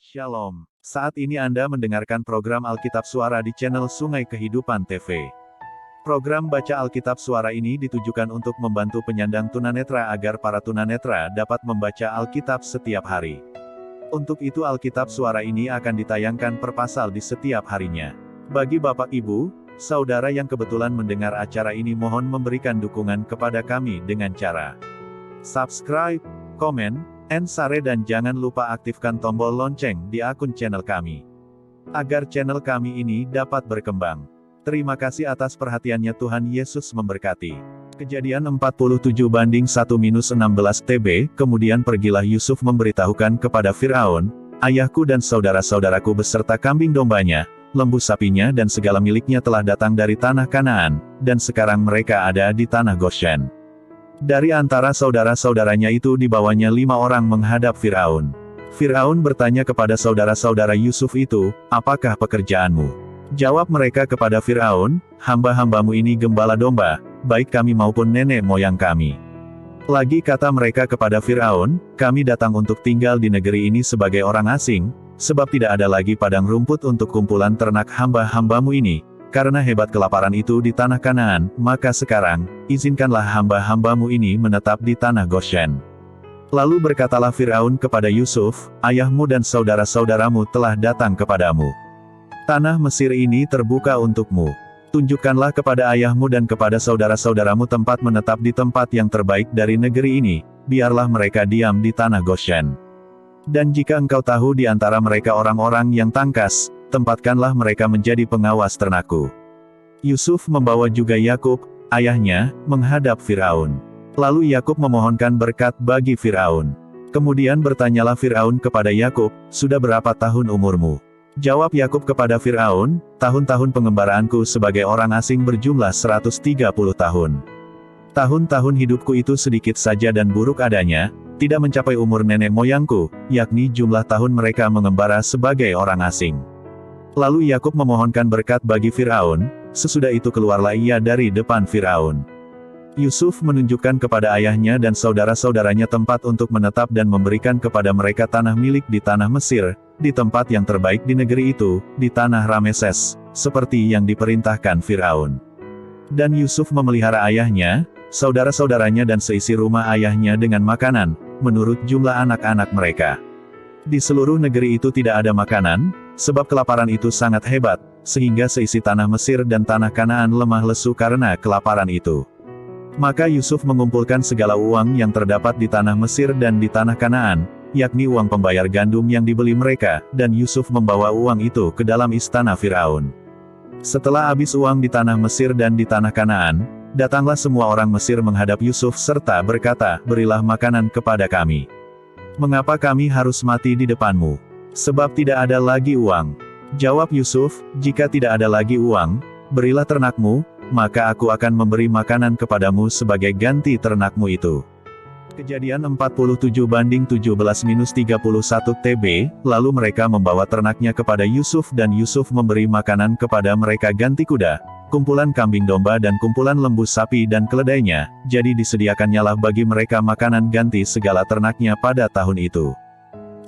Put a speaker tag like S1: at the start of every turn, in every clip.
S1: Shalom. Saat ini Anda mendengarkan program Alkitab Suara di channel Sungai Kehidupan TV. Program Baca Alkitab Suara ini ditujukan untuk membantu penyandang tunanetra agar para tunanetra dapat membaca Alkitab setiap hari. Untuk itu Alkitab Suara ini akan ditayangkan per pasal di setiap harinya. Bagi Bapak Ibu, Saudara yang kebetulan mendengar acara ini mohon memberikan dukungan kepada kami dengan cara subscribe, komen, and share dan jangan lupa aktifkan tombol lonceng di akun channel kami. Agar channel kami ini dapat berkembang. Terima kasih atas perhatiannya, Tuhan Yesus memberkati. Kejadian 47:1-16 TB, kemudian pergilah Yusuf memberitahukan kepada Firaun, ayahku dan saudara-saudaraku beserta kambing dombanya, lembu sapinya dan segala miliknya telah datang dari tanah Kanaan, dan sekarang mereka ada di tanah Goshen. Dari antara saudara-saudaranya itu dibawanya 5 orang menghadap Firaun. Firaun bertanya kepada saudara-saudara Yusuf itu, apakah pekerjaanmu? Jawab mereka kepada Firaun, hamba-hambamu ini gembala domba, baik kami maupun nenek moyang kami. Lagi kata mereka kepada Firaun, kami datang untuk tinggal di negeri ini sebagai orang asing, sebab tidak ada lagi padang rumput untuk kumpulan ternak hamba-hambamu ini. Karena hebat kelaparan itu di tanah Kanaan, maka sekarang, izinkanlah hamba-hambamu ini menetap di tanah Goshen. Lalu berkatalah Firaun kepada Yusuf, ayahmu dan saudara-saudaramu telah datang kepadamu. Tanah Mesir ini terbuka untukmu. Tunjukkanlah kepada ayahmu dan kepada saudara-saudaramu tempat menetap di tempat yang terbaik dari negeri ini, biarlah mereka diam di tanah Goshen. Dan jika engkau tahu di antara mereka orang-orang yang tangkas, tempatkanlah mereka menjadi pengawas ternakku. Yusuf membawa juga Yakub, ayahnya, menghadap Firaun. Lalu Yakub memohonkan berkat bagi Firaun. Kemudian bertanyalah Firaun kepada Yakub, sudah berapa tahun umurmu? Jawab Yakub kepada Firaun, tahun-tahun pengembaraanku sebagai orang asing berjumlah 130 tahun. Tahun-tahun hidupku itu sedikit saja dan buruk adanya, tidak mencapai umur nenek moyangku, yakni jumlah tahun mereka mengembara sebagai orang asing. Lalu Yakub memohonkan berkat bagi Firaun, sesudah itu keluarlah ia dari depan Firaun. Yusuf menunjukkan kepada ayahnya dan saudara-saudaranya tempat untuk menetap dan memberikan kepada mereka tanah milik di tanah Mesir, di tempat yang terbaik di negeri itu, di tanah Rameses, seperti yang diperintahkan Firaun. Dan Yusuf memelihara ayahnya, saudara-saudaranya dan seisi rumah ayahnya dengan makanan, menurut jumlah anak-anak mereka. Di seluruh negeri itu tidak ada makanan, sebab kelaparan itu sangat hebat, sehingga seisi tanah Mesir dan tanah Kanaan lemah lesu karena kelaparan itu. Maka Yusuf mengumpulkan segala uang yang terdapat di tanah Mesir dan di tanah Kanaan, yakni uang pembayar gandum yang dibeli mereka, dan Yusuf membawa uang itu ke dalam istana Firaun. Setelah habis uang di tanah Mesir dan di tanah Kanaan, datanglah semua orang Mesir menghadap Yusuf serta berkata, berilah makanan kepada kami. Mengapa kami harus mati di depanmu? Sebab tidak ada lagi uang. Jawab Yusuf, jika tidak ada lagi uang, berilah ternakmu, maka aku akan memberi makanan kepadamu sebagai ganti ternakmu itu. Kejadian 47:17-31 TB, lalu mereka membawa ternaknya kepada Yusuf dan Yusuf memberi makanan kepada mereka ganti kuda, kumpulan kambing domba dan kumpulan lembu sapi dan keledainya, jadi disediakannyalah bagi mereka makanan ganti segala ternaknya pada tahun itu.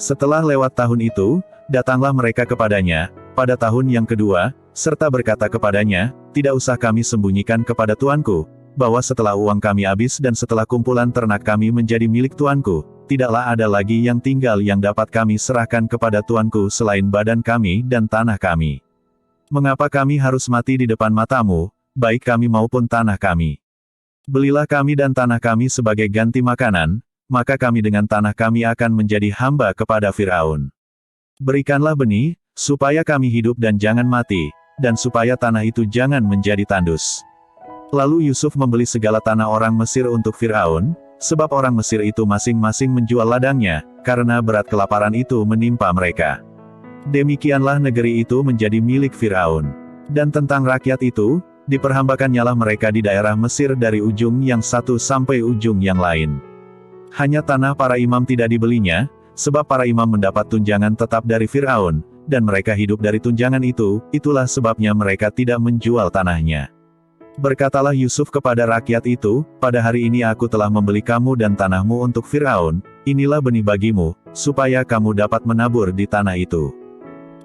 S1: Setelah lewat tahun itu, datanglah mereka kepadanya, pada tahun yang kedua, serta berkata kepadanya, tidak usah kami sembunyikan kepada tuanku, bahwa setelah uang kami habis dan setelah kumpulan ternak kami menjadi milik tuanku, tidaklah ada lagi yang tinggal yang dapat kami serahkan kepada tuanku selain badan kami dan tanah kami. Mengapa kami harus mati di depan matamu, baik kami maupun tanah kami? Belilah kami dan tanah kami sebagai ganti makanan, maka kami dengan tanah kami akan menjadi hamba kepada Firaun. Berikanlah benih, supaya kami hidup dan jangan mati, dan supaya tanah itu jangan menjadi tandus. Lalu Yusuf membeli segala tanah orang Mesir untuk Firaun, sebab orang Mesir itu masing-masing menjual ladangnya, karena berat kelaparan itu menimpa mereka. Demikianlah negeri itu menjadi milik Firaun. Dan tentang rakyat itu, diperhambakannyalah mereka di daerah Mesir dari ujung yang satu sampai ujung yang lain. Hanya tanah para imam tidak dibelinya, sebab para imam mendapat tunjangan tetap dari Firaun, dan mereka hidup dari tunjangan itu, itulah sebabnya mereka tidak menjual tanahnya. Berkatalah Yusuf kepada rakyat itu, pada hari ini aku telah membeli kamu dan tanahmu untuk Fir'aun, inilah benih bagimu, supaya kamu dapat menabur di tanah itu.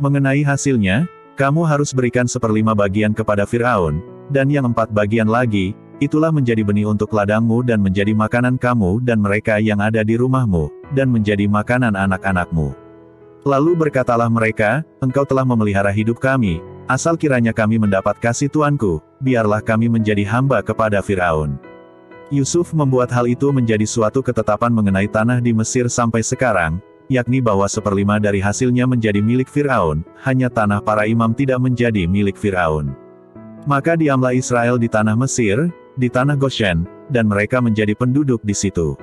S1: Mengenai hasilnya, kamu harus berikan 1/5 bagian kepada Fir'aun, dan yang 4 bagian lagi, itulah menjadi benih untuk ladangmu dan menjadi makanan kamu dan mereka yang ada di rumahmu, dan menjadi makanan anak-anakmu. Lalu berkatalah mereka, engkau telah memelihara hidup kami, asal kiranya kami mendapat kasih Tuanku, biarlah kami menjadi hamba kepada Fir'aun. Yusuf membuat hal itu menjadi suatu ketetapan mengenai tanah di Mesir sampai sekarang, yakni bahwa 1/5 dari hasilnya menjadi milik Fir'aun, hanya tanah para imam tidak menjadi milik Fir'aun. Maka diamlah Israel di tanah Mesir, di tanah Goshen, dan mereka menjadi penduduk di situ.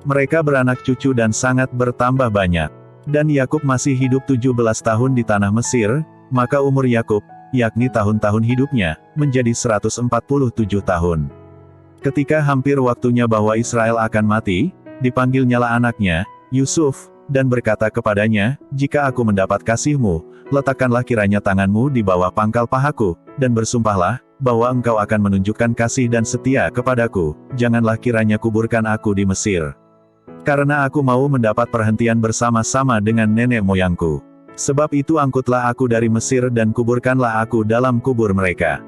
S1: Mereka beranak cucu dan sangat bertambah banyak. Dan Yakub masih hidup 17 tahun di tanah Mesir, maka umur Yakub, yakni tahun-tahun hidupnya, menjadi 147 tahun. Ketika hampir waktunya bahwa Israel akan mati, dipanggilnyalah anaknya, Yusuf, dan berkata kepadanya, jika aku mendapat kasihmu, letakkanlah kiranya tanganmu di bawah pangkal pahaku, dan bersumpahlah, bahwa engkau akan menunjukkan kasih dan setia kepadaku, janganlah kiranya kuburkan aku di Mesir. Karena aku mau mendapat perhentian bersama-sama dengan nenek moyangku. Sebab itu angkutlah aku dari Mesir dan kuburkanlah aku dalam kubur mereka.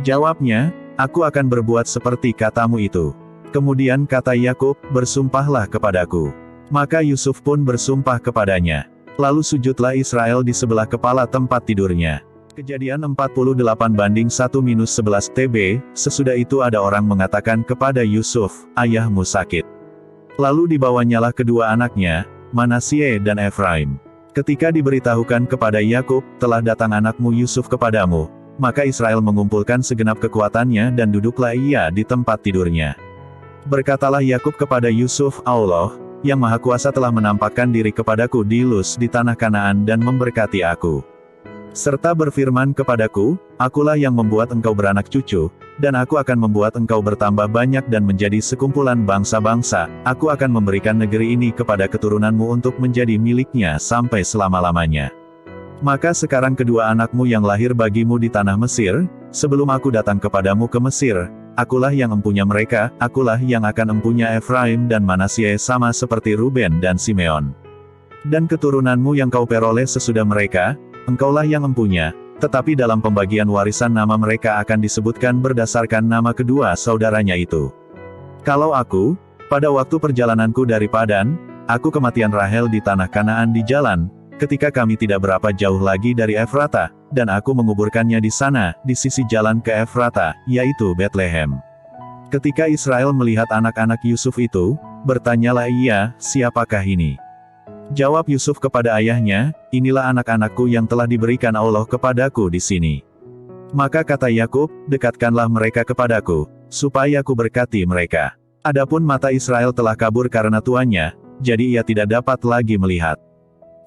S1: Jawabnya, aku akan berbuat seperti katamu itu. Kemudian kata Yakub, bersumpahlah kepadaku. Maka Yusuf pun bersumpah kepadanya. Lalu sujudlah Israel di sebelah kepala tempat tidurnya. Kejadian 48:1-11 TB, sesudah itu ada orang mengatakan kepada Yusuf, ayahmu sakit. Lalu dibawanyalah kedua anaknya, Manasye dan Efraim. Ketika diberitahukan kepada Yakub, telah datang anakmu Yusuf kepadamu, maka Israel mengumpulkan segenap kekuatannya dan duduklah ia di tempat tidurnya. Berkatalah Yakub kepada Yusuf, Allah, yang Maha Kuasa telah menampakkan diri kepadaku di Luz di tanah Kanaan dan memberkati aku. Serta berfirman kepadaku, akulah yang membuat engkau beranak cucu, dan aku akan membuat engkau bertambah banyak dan menjadi sekumpulan bangsa-bangsa, aku akan memberikan negeri ini kepada keturunanmu untuk menjadi miliknya sampai selama-lamanya. Maka sekarang kedua anakmu yang lahir bagimu di tanah Mesir, sebelum aku datang kepadamu ke Mesir, akulah yang empunya mereka, akulah yang akan empunya Efraim dan Manasye sama seperti Ruben dan Simeon. Dan keturunanmu yang kau peroleh sesudah mereka, engkaulah yang empunya, tetapi dalam pembagian warisan nama mereka akan disebutkan berdasarkan nama kedua saudaranya itu. Kalau aku, pada waktu perjalananku dari Padan, aku kematian Rahel di tanah Kanaan di jalan, ketika kami tidak berapa jauh lagi dari Efrata, dan aku menguburkannya di sana, di sisi jalan ke Efrata, yaitu Betlehem. Ketika Israel melihat anak-anak Yusuf itu, bertanyalah ia, siapakah ini? Jawab Yusuf kepada ayahnya, inilah anak-anakku yang telah diberikan Allah kepadaku di sini. Maka kata Yakub, dekatkanlah mereka kepadaku, supaya ku berkati mereka. Adapun mata Israel telah kabur karena tuannya, jadi ia tidak dapat lagi melihat.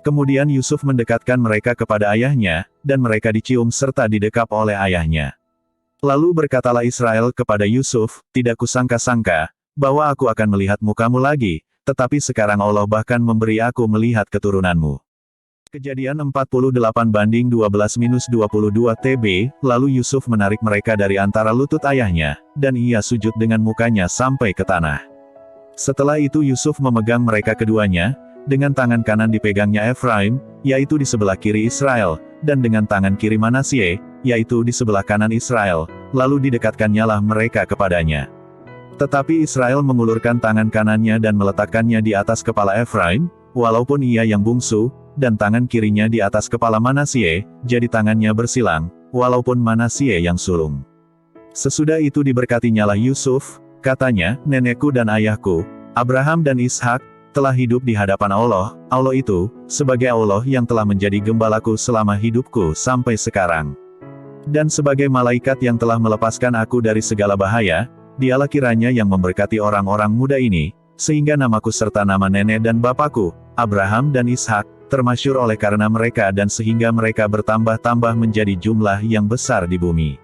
S1: Kemudian Yusuf mendekatkan mereka kepada ayahnya, dan mereka dicium serta didekap oleh ayahnya. Lalu berkatalah Israel kepada Yusuf, tidak kusangka-sangka, bahwa aku akan melihat mukamu lagi, tetapi sekarang Allah bahkan memberi aku melihat keturunanmu. Kejadian 48:12-22 TB, lalu Yusuf menarik mereka dari antara lutut ayahnya, dan ia sujud dengan mukanya sampai ke tanah. Setelah itu Yusuf memegang mereka keduanya, dengan tangan kanan dipegangnya Efraim, yaitu di sebelah kiri Israel, dan dengan tangan kiri Manasye, yaitu di sebelah kanan Israel, lalu didekatkannyalah mereka kepadanya. Tetapi Israel mengulurkan tangan kanannya dan meletakkannya di atas kepala Efraim, walaupun ia yang bungsu, dan tangan kirinya di atas kepala Manasye, jadi tangannya bersilang, walaupun Manasye yang sulung. Sesudah itu diberkatinyalah Yusuf, katanya, nenekku dan ayahku, Abraham dan Ishak, telah hidup di hadapan Allah, Allah itu, sebagai Allah yang telah menjadi gembalaku selama hidupku sampai sekarang. Dan sebagai malaikat yang telah melepaskan aku dari segala bahaya, dialah kiranya yang memberkati orang-orang muda ini, sehingga namaku serta nama nenek dan bapakku, Abraham dan Ishak, termasyhur oleh karena mereka dan sehingga mereka bertambah-tambah menjadi jumlah yang besar di bumi.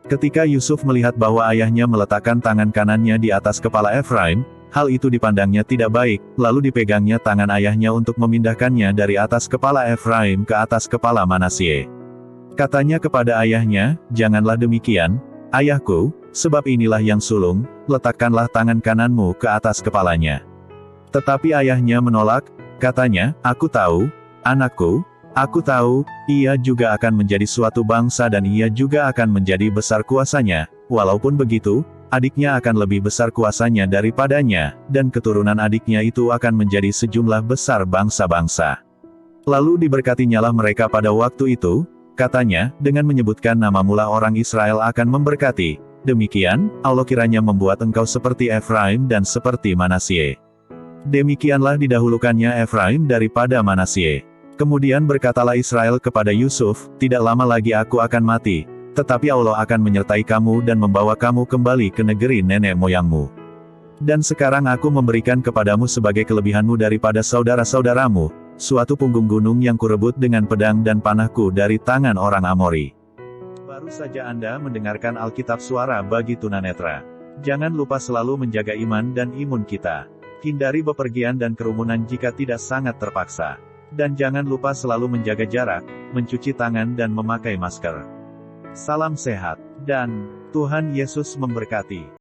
S1: Ketika Yusuf melihat bahwa ayahnya meletakkan tangan kanannya di atas kepala Efraim, hal itu dipandangnya tidak baik, lalu dipegangnya tangan ayahnya untuk memindahkannya dari atas kepala Efraim ke atas kepala Manasye. Katanya kepada ayahnya, janganlah demikian, Ayahku, sebab inilah yang sulung, letakkanlah tangan kananmu ke atas kepalanya. Tetapi ayahnya menolak, katanya, aku tahu, anakku, aku tahu, ia juga akan menjadi suatu bangsa dan ia juga akan menjadi besar kuasanya, walaupun begitu, adiknya akan lebih besar kuasanya daripadanya, dan keturunan adiknya itu akan menjadi sejumlah besar bangsa-bangsa. Lalu diberkatinyalah mereka pada waktu itu, katanya, dengan menyebutkan nama mula orang Israel akan memberkati. Demikian, Allah kiranya membuat engkau seperti Efraim dan seperti Manasye. Demikianlah didahulukannya Efraim daripada Manasye. Kemudian berkatalah Israel kepada Yusuf, tidak lama lagi aku akan mati, tetapi Allah akan menyertai kamu dan membawa kamu kembali ke negeri nenek moyangmu. Dan sekarang aku memberikan kepadamu sebagai kelebihanmu daripada saudara-saudaramu, suatu punggung gunung yang kurebut dengan pedang dan panahku dari tangan orang Amori. Baru saja Anda mendengarkan Alkitab Suara bagi Tunanetra. Jangan lupa selalu menjaga iman dan imun kita. Hindari bepergian dan kerumunan jika tidak sangat terpaksa. Dan jangan lupa selalu menjaga jarak, mencuci tangan dan memakai masker. Salam sehat, dan Tuhan Yesus memberkati.